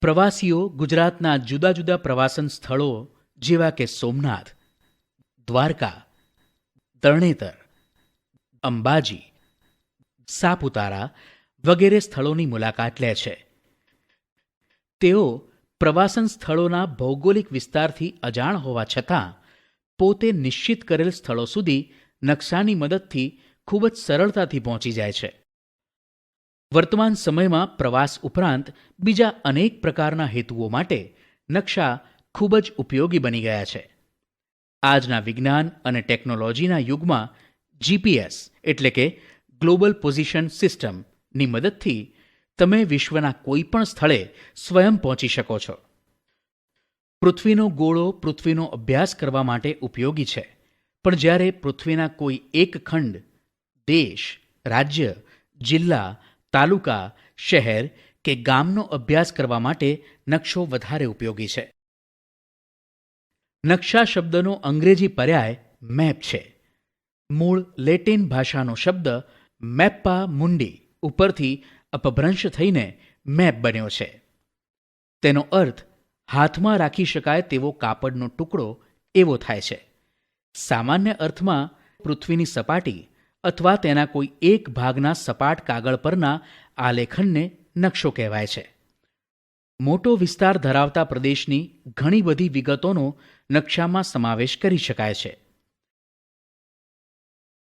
પ્રવાસીઓ ગુજરાતના જુદા જુદા પ્રવાસન સ્થળો જેવા કે સોમનાથ, દ્વારકા, તરણેતર, અંબાજી, સાપુતારા વગેરે સ્થળોની મુલાકાત લે છે. તેઓ પ્રવાસન સ્થળોના ભૌગોલિક વિસ્તારથી અજાણ હોવા છતાં પોતે નિશ્ચિત કરેલ સ્થળો સુધી નકશાની મદદથી ખૂબ જ સરળતાથી પહોંચી જાય છે. વર્તમાન સમયમાં પ્રવાસ ઉપરાંત બીજા અનેક પ્રકારના હેતુઓ માટે નકશા ખૂબ જ ઉપયોગી બની ગયા છે. આજના વિજ્ઞાન અને ટેકનોલોજીના યુગમાં જીપીએસ એટલે કે ગ્લોબલ પોઝિશન સિસ્ટમની મદદથી તમે વિશ્વના કોઈ પણ સ્થળે સ્વયં પહોંચી શકો છો. પૃથ્વીનો ગોળો પૃથ્વીનો અભ્યાસ કરવા માટે ઉપયોગી છે, પણ જ્યારે પૃથ્વીના કોઈ એક ખંડ, દેશ, રાજ્ય, જિલ્લા, તાલુકા, શહેર કે ગામનો અભ્યાસ કરવા માટે નકશો વધારે ઉપયોગી છે. નકશા શબ્દનો અંગ્રેજી પર્યાય મેપ છે. મૂળ લેટિન ભાષાનો શબ્દ મેપ્પા મુન્ડી ઉપરથી અપભ્રંશ થઈને મેપ બન્યો છે. તેનો અર્થ હાથમાં રાખી શકાય તેવો કાપડનો ટુકડો એવો થાય છે. સામાન્ય અર્થમાં પૃથ્વીની સપાટી અથવા તેના કોઈ એક ભાગના સપાટ કાગળ પરના આલેખનને નકશો કહેવાય છે. મોટો વિસ્તાર ધરાવતા પ્રદેશની ઘણી બધી વિગતોનો નકશામાં સમાવેશ કરી શકાય છે.